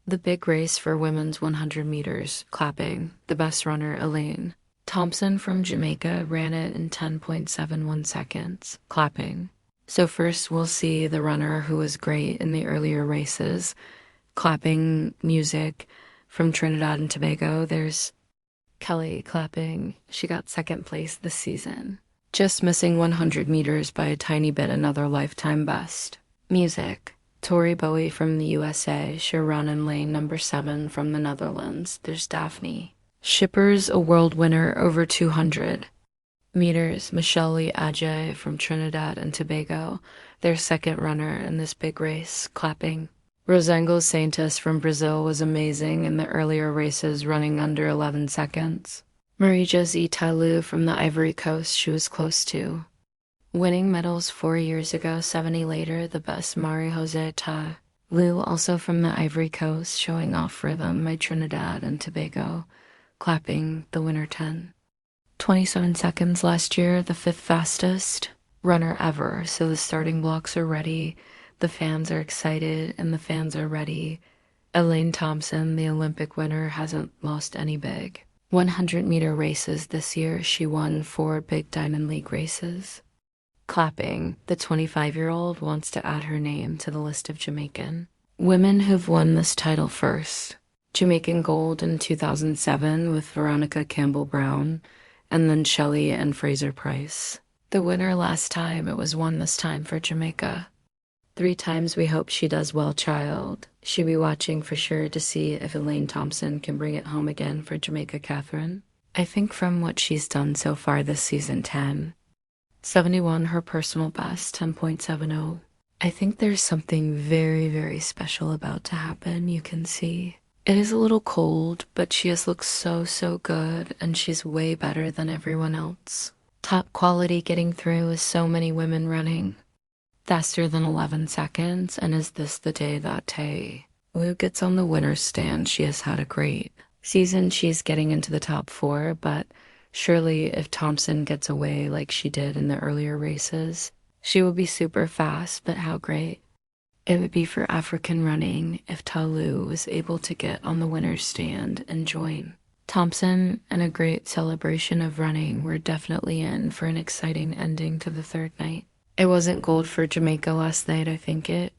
The big race for women's 100 meters, clapping, the best runner, Elaine Thompson from Jamaica ran it in 10.71 seconds, clapping. So first we'll see the runner who was great in the earlier races, clapping music from Trinidad and Tobago. There's Kelly clapping. She got second place this season. Just missing 100 meters by a tiny bit, another lifetime best. Music. Tori Bowie from the USA, she'll run in lane number 7 from the Netherlands. There's Daphne. Shippers, a world winner over 200 meters. Michelle Lee Ajay from Trinidad and Tobago, their second runner in this big race, clapping. Rosengel Santos from Brazil was amazing in the earlier races, running under 11 seconds. Marie-Josée Tailloux from the Ivory Coast, she was close to winning medals 4 years ago. 70 later, the best Marie-Josée Tailloux, also from the Ivory Coast, showing off rhythm by Trinidad and Tobago, clapping the winner 10. 27 seconds last year, the 5th fastest runner ever. So the starting blocks are ready, the fans are excited, and the fans are ready. Elaine Thompson, the Olympic winner, hasn't lost any big 100-meter races this year. She won 4 big Diamond League races. Clapping, the 25-year-old wants to add her name to the list of Jamaican women who've won this title first. Jamaican gold in 2007 with Veronica Campbell-Brown, and then Shelley and Fraser Price. The winner last time, it was won this time for Jamaica. 3 times. We hope she does well, child. She'll be watching for sure to see if Elaine Thompson can bring it home again for Jamaica, Catherine. I think from what she's done so far this season, 10.71, her personal best, 10.70. I think there's something very, very special about to happen. You can see it is a little cold, but she has looked so, so good, and she's way better than everyone else. Top quality getting through is so many women running faster than 11 seconds, and is this the day that Tailloux gets on the winner's stand? She has had a great season. She's getting into the top 4, but surely if Thompson gets away like she did in the earlier races, she will be super fast. But how great it would be for African running if Tailloux was able to get on the winner's stand and join Thompson, and a great celebration of running. We're definitely in for an exciting ending to the 3rd night. It wasn't gold for Jamaica last night. I think it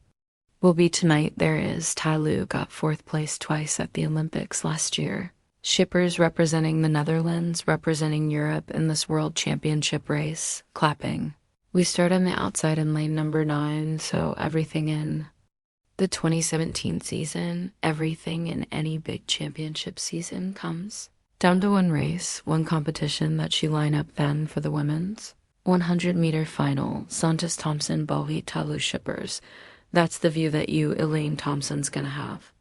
will be tonight. There is. Tailloux got 4th place twice at the Olympics last year. Shippers representing the Netherlands, representing Europe in this World Championship race, clapping. We start on the outside in lane number 9, so everything in the 2017 season, everything in any big championship season comes down to one race, one competition that she line up then for the women's 100-meter final. Santos Thompson, Bowie, Tailloux shippers. That's the view that you, Elaine Thompson's gonna have.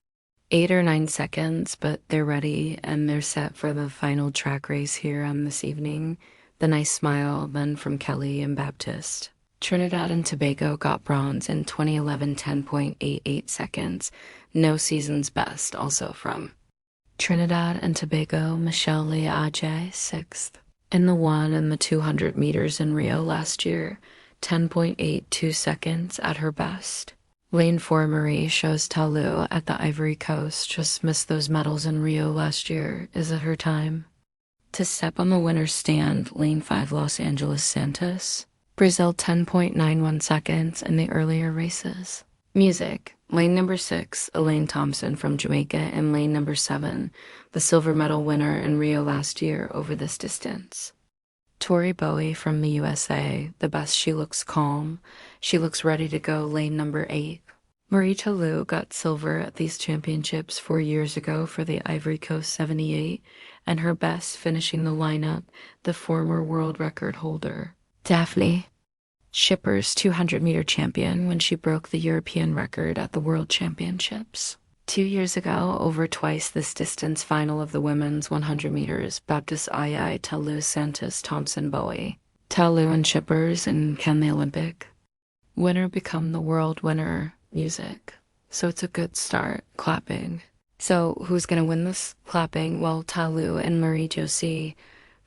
8 or 9 seconds, but they're ready and they're set for the final track race here on this evening. The nice smile then from Kelly and Baptiste. Trinidad and Tobago got bronze in 2011, 10.88 seconds. No season's best, also from Trinidad and Tobago, Michelle Lee Ajay, 6th. In the 1 and the 200 meters in Rio last year, 10.82 seconds at her best. Lane 4 Marie shows Tailloux at the Ivory Coast just missed those medals in Rio last year. Is it her time to step on the winner's stand? Lane 5 Los Angeles Santos. Brazil 10.91 seconds in the earlier races. Music. Lane number 6, Elaine Thompson from Jamaica, and lane number 7, the silver medal winner in Rio last year over this distance. Tori Bowie from the USA, the best. She looks calm. She looks ready to go, lane number 8. Marie Tailloux got silver at these championships 4 years ago for the Ivory Coast 78, and her best finishing the lineup, the former world record holder, Daphne. Shippers 200-meter champion when she broke the European record at the World Championships 2 years ago, over twice this distance final of the women's 100 meters, Baptiste Ayai, Tailloux, Santos, Thompson, Bowie. Tailloux and shippers, and can the Olympic winner become the world winner? Music. So it's a good start, clapping. So who's going to win this? Clapping. Well, Tailloux and Marie-Josée.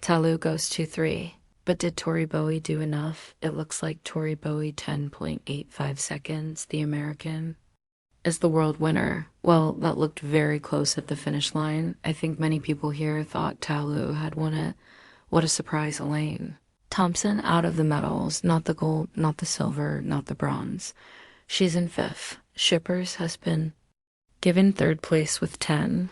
Tailloux goes 2-3. But did Tori Bowie do enough? It looks like Tori Bowie 10.85 seconds, the American. is the world winner. Well, that looked very close at the finish line. I think many people here thought Ta Lu had won it. What a surprise, Elaine. Thompson out of the medals, not the gold, not the silver, not the bronze. She's in fifth. Shippers has been given third place with 10.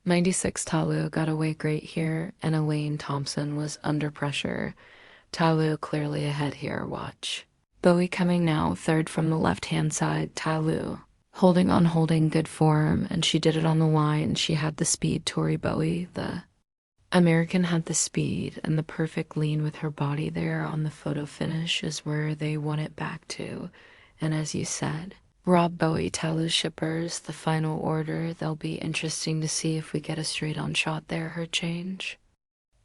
96 Ta Lu got away great here, and Elaine Thompson was under pressure. Ta Lu clearly ahead here, watch. Bowie coming now, third from the left-hand side, Ta Lu. Holding good form, and she did it on the line. She had the speed, Tori Bowie, the American had the speed, and the perfect lean with her body there on the photo finish is where they won it back to. And as you said, Rob Bowie, Ta Lu shippers, the final order. They'll be interesting to see if we get a straight-on shot there, her change.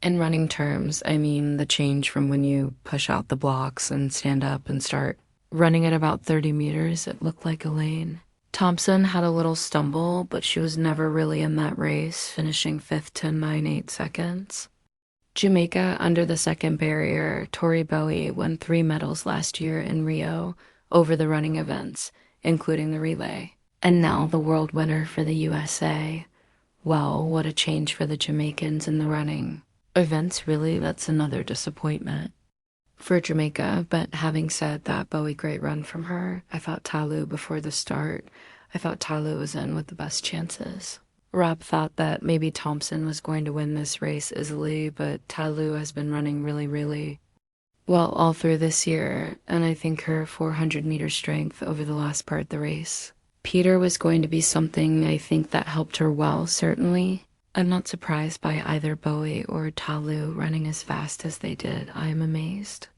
In running terms, I mean the change from when you push out the blocks and stand up and start running at about 30 meters, it looked like Elaine. Thompson had a little stumble, but she was never really in that race, finishing 5th to 9.8 seconds. Jamaica under the second barrier. Tori Bowie won 3 medals last year in Rio over the running events, including the relay. And now the world winner for the USA. Well, what a change for the Jamaicans in the running events, really. That's another disappointment for Jamaica. But having said that, Bowie, great run from her. I thought Ta Lu before the start. I thought Ta Lu was in with the best chances. Rob thought that maybe Thompson was going to win this race easily, but Ta Lu has been running really well all through this year, and I think her 400-meter strength over the last part of the race. Peter was going to be something I think that helped her well, certainly. I'm not surprised by either Bowie or Ta Lu running as fast as they did. I am amazed.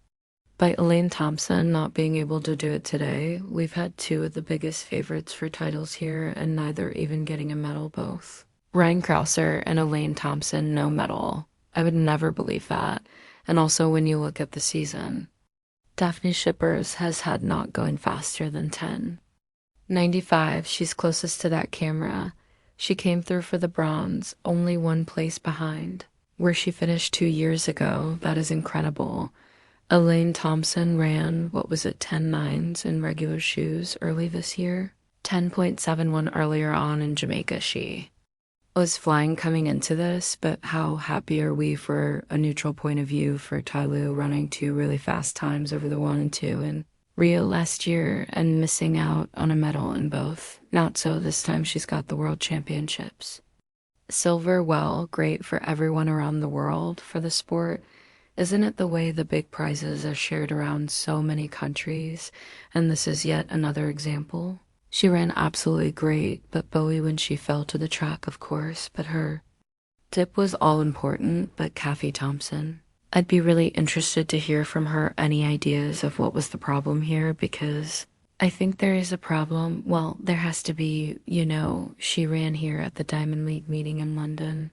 By Elaine Thompson not being able to do it today, we've had 2 of the biggest favorites for titles here, and neither even getting a medal both. Ryan Krauser and Elaine Thompson, no medal. I would never believe that. And also when you look at the season, Daphne Shippers has had not going faster than 10. 95, she's closest to that camera. She came through for the bronze, only 1 place behind, where she finished 2 years ago. That is incredible. Elaine Thompson ran, 10.9s in regular shoes early this year. 10.71 earlier on in Jamaica. She was flying coming into this, but how happy are we for a neutral point of view for Ta Lu running 2 really fast times over the 1 and 2 in Rio last year and missing out on a medal in both. Not so this time. She's got the World Championships. Silver, well, great for everyone around the world for the sport. Isn't it the way the big prizes are shared around so many countries? And this is yet another example. She ran absolutely great, but Bowie when she fell to the track, of course, but her dip was all important. But Kathy Thompson, I'd be really interested to hear from her any ideas of what was the problem here, because I think there is a problem. Well, there has to be, she ran here at the Diamond League meeting in London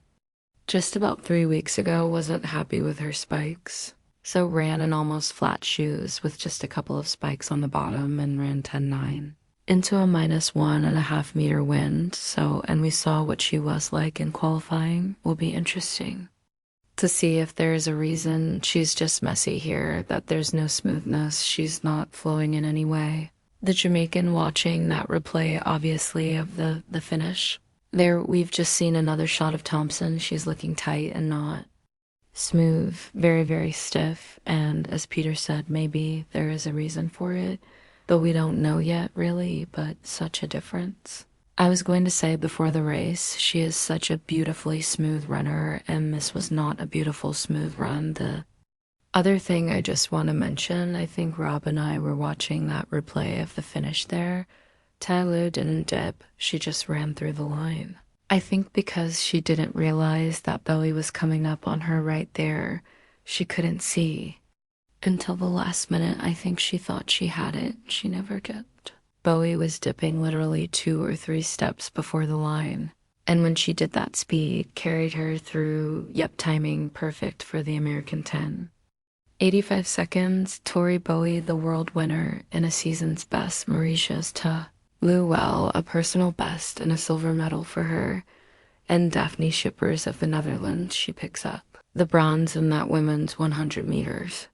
just about 3 weeks ago, wasn't happy with her spikes, so ran in almost flat shoes with just a couple of spikes on the bottom and ran 10.9 into a -1.5 meter wind. And we saw what she was like in qualifying. Will be interesting to see if there's a reason. She's just messy here, that there's no smoothness. She's not flowing in any way. The Jamaican watching that replay, obviously, of the finish. There, we've just seen another shot of Thompson. She's looking tight and not smooth, very stiff. And as Peter said, maybe there is a reason for it, though we don't know yet, really, but such a difference. I was going to say before the race, she is such a beautifully smooth runner, and this was not a beautiful, smooth run. The other thing I just want to mention, I think Rob and I were watching that replay of the finish there. Ta Lu didn't dip, she just ran through the line. I think because she didn't realize that Bowie was coming up on her right there, she couldn't see. Until the last minute, I think she thought she had it. She never dipped. Bowie was dipping literally 2 or 3 steps before the line. And when she did that speed, carried her through, timing perfect for the American 10. 85 seconds, Tori Bowie, the world winner, in a season's best. Mauritius Ta Lu, well, a personal best and a silver medal for her. And Daphne Shippers of the Netherlands, she picks up the bronze in that women's 100 meters.